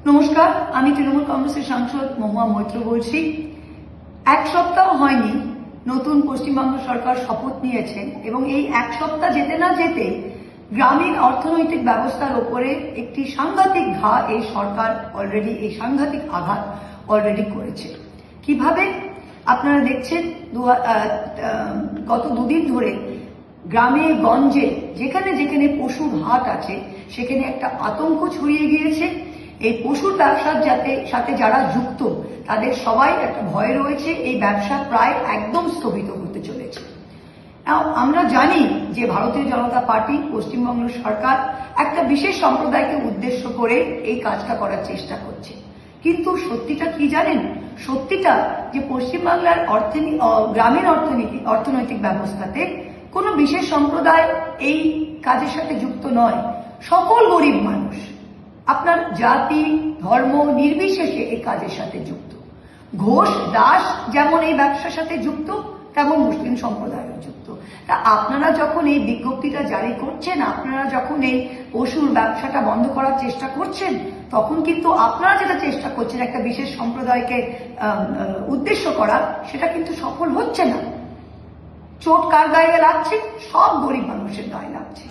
নমস্কার, আমি তৃণমূল কংগ্রেসের সাংসদ মহুয়া মৈত্র বলছি। এক সপ্তাহ হয়নি নতুন পশ্চিমবঙ্গ সরকার শপথ নিয়েছেন এবং এই এক সপ্তাহ যেতে না যেতে গ্রামীণ অর্থনৈতিক ব্যবস্থার ওপরে একটি সাংঘাতিক ঘা এই সরকার অলরেডি, এই সাংঘাতিক আঘাত অলরেডি করেছে। কিভাবে? আপনারা দেখছেন গত দুদিন ধরে গ্রামে গঞ্জে যেখানে যেখানে পশুর হাট আছে সেখানে একটা আতঙ্ক ছড়িয়ে গিয়েছে। এই পশুর ব্যবসার সাথে যারা যুক্ত তাদের সবাই একটা ভয় রয়েছে, এই ব্যবসা প্রায় একদম স্থগিত হতে চলেছে। আমরা জানি যে ভারতীয় জনতা পার্টি, পশ্চিমবঙ্গ সরকার একটা বিশেষ সম্প্রদায়কে উদ্দেশ্য করে এই কাজটা করার চেষ্টা করছে, কিন্তু সত্যিটা কি জানেন? সত্যিটা যে পশ্চিমবাংলার গ্রামীণ অর্থনৈতিক ব্যবস্থাতে কোনো বিশেষ সম্প্রদায় এই কাজের সাথে যুক্ত নয়। সকল গরিব মানুষ আপনার জাতি ধর্ম নির্বিশেষে এই কাজের সাথে যুক্ত। ঘোষ দাস যেমন এই ব্যবসার সাথে যুক্ত, তেমন মুসলিম সম্প্রদায়ও যুক্ত। তা আপনারা যখন এই বিজ্ঞপ্তিটা জারি করছেন, আপনারা যখন এই পশুর ব্যবসাটা বন্ধ করার চেষ্টা করছেন, তখন কিন্তু আপনারা যেটা চেষ্টা করছেন একটা বিশেষ সম্প্রদায়কে উদ্দেশ্য করার, সেটা কিন্তু সফল হচ্ছে না। চোট কার গায়ে লাগছে? সব গরিব মানুষের গায়ে লাগছে।